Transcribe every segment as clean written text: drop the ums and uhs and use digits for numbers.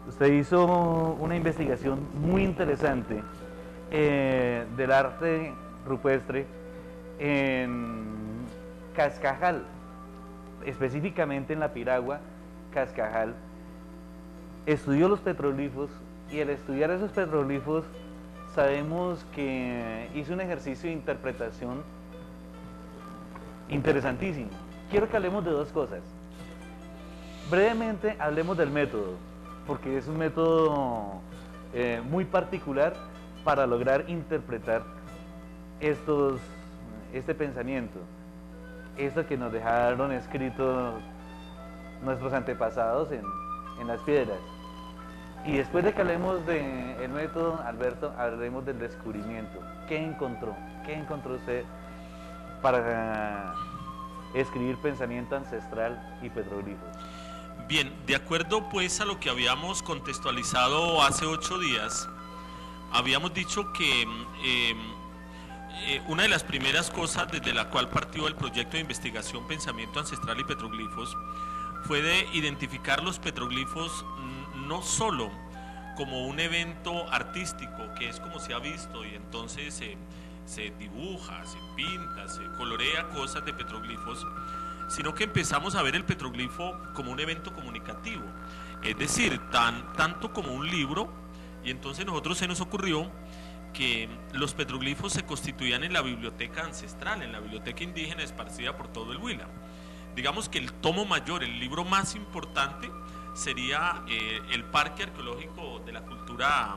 Usted hizo una investigación muy interesante del arte rupestre en Cascajal, específicamente en la Piragua, Cascajal. Estudió los petroglifos y al estudiar esos petroglifos sabemos que hizo un ejercicio de interpretación interesantísimo. Quiero que hablemos de dos cosas. Brevemente hablemos del método, porque es un método muy particular para lograr interpretar este pensamiento, esto que nos dejaron escrito nuestros antepasados en las piedras. Y después de que hablemos del método, Alberto, hablaremos del descubrimiento. ¿Qué encontró? ¿Qué encontró usted para escribir pensamiento ancestral y petroglifos? Bien, de acuerdo pues a lo que habíamos contextualizado hace 8 días, habíamos dicho que una de las primeras cosas desde la cual partió el proyecto de investigación Pensamiento Ancestral y Petroglifos fue de identificar los petroglifos no solo como un evento artístico, que es como se ha visto, y entonces se dibuja, se pinta, se colorea cosas de petroglifos, sino que empezamos a ver el petroglifo como un evento comunicativo, es decir, tanto como un libro, y entonces nosotros se nos ocurrió que los petroglifos se constituían en la biblioteca ancestral, en la biblioteca indígena esparcida por todo el Huila. Digamos que el tomo mayor, el libro más importante, sería el Parque Arqueológico de la Cultura,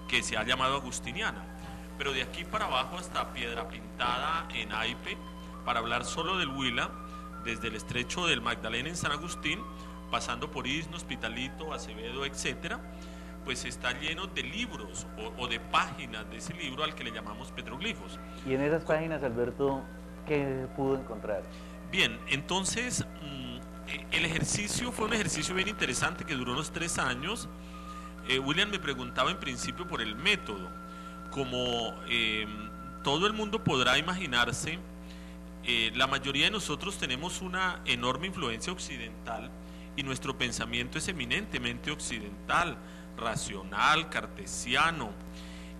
que se ha llamado agustiniana, pero de aquí para abajo hasta Piedra Pintada en Aipe, para hablar solo del Huila, desde el estrecho del Magdalena en San Agustín, pasando por Izno, Hospitalito, Acevedo, etcétera, pues está lleno de libros o de páginas de ese libro al que le llamamos petroglifos. Y en esas páginas, Alberto, ¿qué pudo encontrar? Bien, entonces el ejercicio fue un ejercicio bien interesante que duró unos 3 años. William me preguntaba en principio por el método. Como todo el mundo podrá imaginarse, la mayoría de nosotros tenemos una enorme influencia occidental y nuestro pensamiento es eminentemente occidental, racional, cartesiano,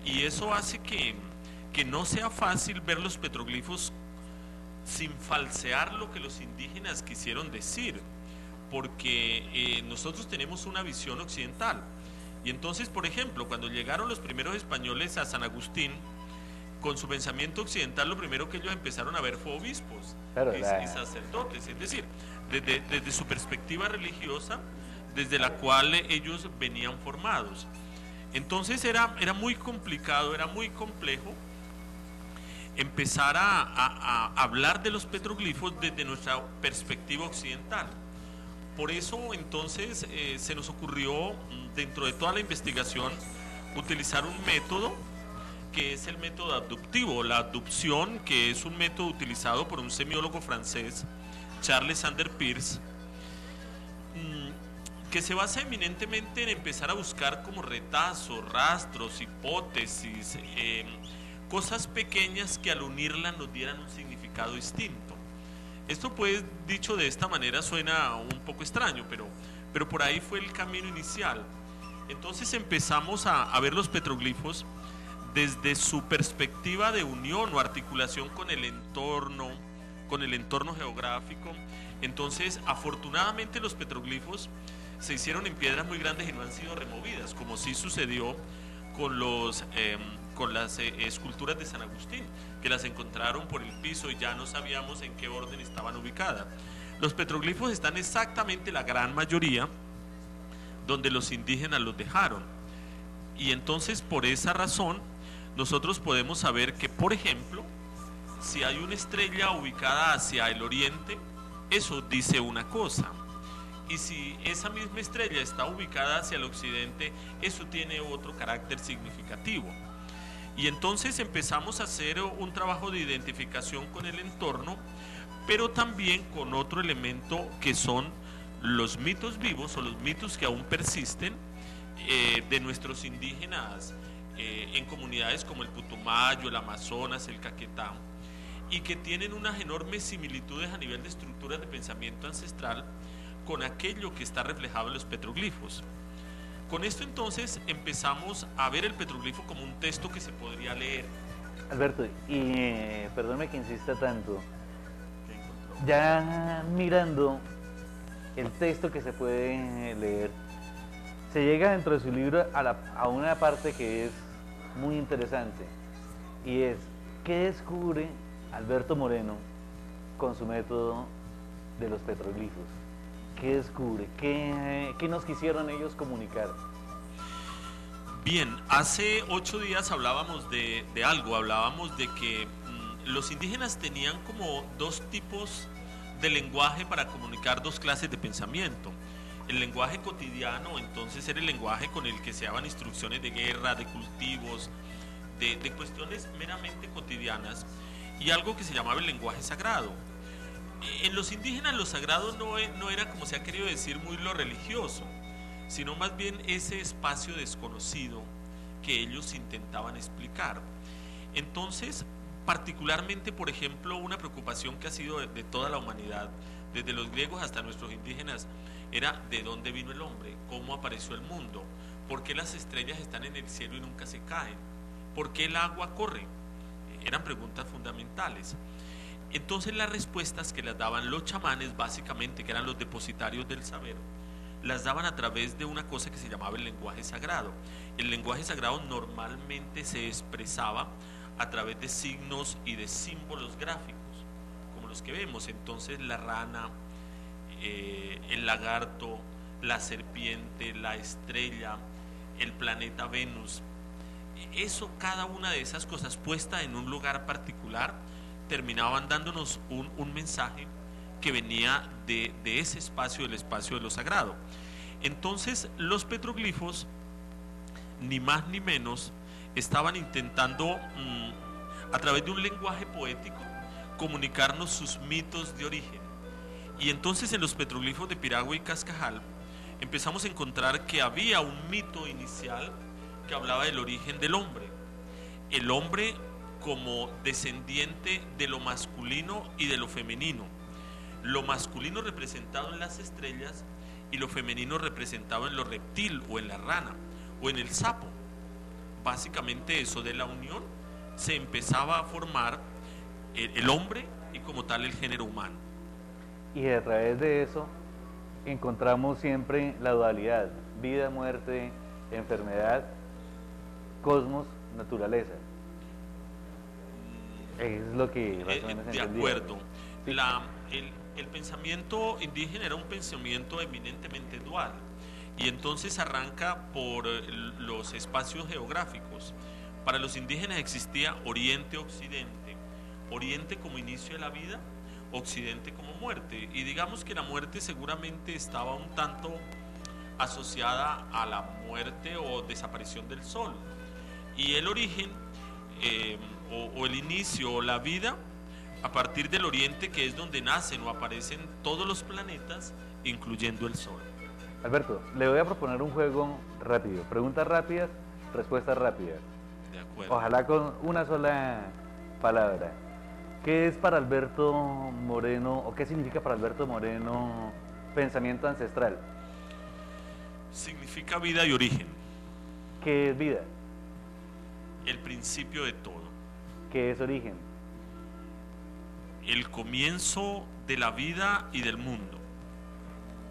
y eso hace que no sea fácil ver los petroglifos sin falsear lo que los indígenas quisieron decir, porque nosotros tenemos una visión occidental. Y entonces, por ejemplo, cuando llegaron los primeros españoles a San Agustín, con su pensamiento occidental, lo primero que ellos empezaron a ver fue obispos y sacerdotes, es decir, desde su perspectiva religiosa, desde la cual ellos venían formados. Entonces era muy complicado, era muy complejo empezar a hablar de los petroglifos desde nuestra perspectiva occidental. Por eso entonces se nos ocurrió, dentro de toda la investigación, utilizar un método que es el método abductivo, la abducción, que es un método utilizado por un semiólogo francés, Charles Sanders Peirce, que se basa eminentemente en empezar a buscar como retazos, rastros, hipótesis, cosas pequeñas que al unirlas nos dieran un significado distinto. Esto pues dicho de esta manera suena un poco extraño, pero por ahí fue el camino inicial. Entonces empezamos a ver los petroglifos desde su perspectiva de unión o articulación con el entorno geográfico. Entonces, afortunadamente los petroglifos se hicieron en piedras muy grandes y no han sido removidas, como sí sucedió con las esculturas de San Agustín, que las encontraron por el piso y ya no sabíamos en qué orden estaban ubicadas. Los petroglifos están exactamente, la gran mayoría, donde los indígenas los dejaron. Y entonces, por esa razón, nosotros podemos saber que, por ejemplo, si hay una estrella ubicada hacia el oriente, eso dice una cosa. Y si esa misma estrella está ubicada hacia el occidente, eso tiene otro carácter significativo. Y entonces empezamos a hacer un trabajo de identificación con el entorno, pero también con otro elemento que son los mitos vivos o los mitos que aún persisten de nuestros indígenas en comunidades como el Putumayo, el Amazonas, el Caquetá, y que tienen unas enormes similitudes a nivel de estructuras de pensamiento ancestral con aquello que está reflejado en los petroglifos. Con esto entonces empezamos a ver el petroglifo como un texto que se podría leer. Alberto, y perdóname que insista tanto, ¿Qué encontró? ya mirando el texto que se puede leer, se llega dentro de su libro a una parte que es muy interesante, y es, ¿qué descubre Alberto Moreno con su método de los petroglifos? ¿Qué descubre? ¿Qué nos quisieron ellos comunicar? Bien, hace 8 días hablábamos de algo, hablábamos de que los indígenas tenían como dos tipos de lenguaje para comunicar dos clases de pensamiento. El lenguaje cotidiano, entonces, era el lenguaje con el que se daban instrucciones de guerra, de cultivos, de cuestiones meramente cotidianas, y algo que se llamaba el lenguaje sagrado. En los indígenas lo sagrado no era, como se ha querido decir, muy lo religioso, sino más bien ese espacio desconocido que ellos intentaban explicar. Entonces, particularmente, por ejemplo, una preocupación que ha sido de toda la humanidad, desde los griegos hasta nuestros indígenas, era de dónde vino el hombre, cómo apareció el mundo, por qué las estrellas están en el cielo y nunca se caen, por qué el agua corre. Eran preguntas fundamentales. Entonces las respuestas que las daban los chamanes, básicamente, que eran los depositarios del saber, las daban a través de una cosa que se llamaba el lenguaje sagrado. El lenguaje sagrado normalmente se expresaba a través de signos y de símbolos gráficos, como los que vemos. Entonces la rana, el lagarto, la serpiente, la estrella, el planeta Venus, eso, cada una de esas cosas puesta en un lugar particular, terminaban dándonos un mensaje que venía de ese espacio, del espacio de lo sagrado. Entonces los petroglifos, ni más ni menos, estaban intentando, a través de un lenguaje poético, comunicarnos sus mitos de origen. Y entonces en los petroglifos de Piragua y Cascajal empezamos a encontrar que había un mito inicial que hablaba del origen del hombre. El hombre como descendiente de lo masculino y de lo femenino. Lo masculino representado en las estrellas y lo femenino representado en lo reptil o en la rana o en el sapo. Básicamente eso, de la unión se empezaba a formar el hombre y como tal el género humano. Y a través de eso encontramos siempre la dualidad, vida, muerte, enfermedad, cosmos, naturaleza. Es lo que más o menos de entendí. acuerdo. Sí. El pensamiento indígena era un pensamiento eminentemente dual, y entonces arranca por los espacios geográficos. Para los indígenas existía Oriente-Occidente, Oriente como inicio de la vida, Occidente como muerte, y digamos que la muerte seguramente estaba un tanto asociada a la muerte o desaparición del sol, y el origen o el inicio o la vida a partir del oriente, que es donde nacen o aparecen todos los planetas, incluyendo el sol. Alberto, le voy a proponer un juego rápido, preguntas rápidas, respuestas rápidas. De acuerdo. Ojalá con una sola palabra. ¿Qué es para Alberto Moreno, o qué significa para Alberto Moreno pensamiento ancestral? Significa vida y origen, ¿Qué es vida? el principio de todo, ¿Qué es origen? el comienzo de la vida y del mundo.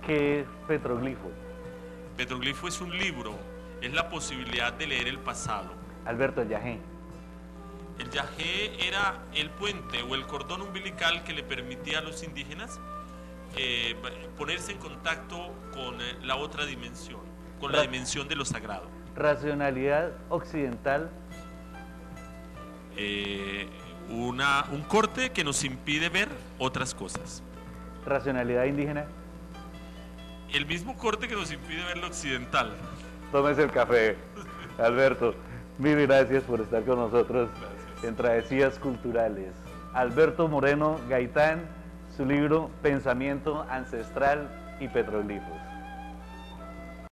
¿Qué es petroglifo? Petroglifo es un libro, es la posibilidad de leer el pasado. Alberto, yagé. El yagé era el puente o el cordón umbilical que le permitía a los indígenas ponerse en contacto con la otra dimensión, con la dimensión de lo sagrado. Racionalidad occidental. Un corte que nos impide ver otras cosas. Racionalidad indígena. El mismo corte que nos impide ver lo occidental. Tómese el café. Alberto, mil gracias por estar con nosotros. Gracias. En Travesías Culturales. Alberto Moreno Gaitán, su libro Pensamiento Ancestral y Petroglifos.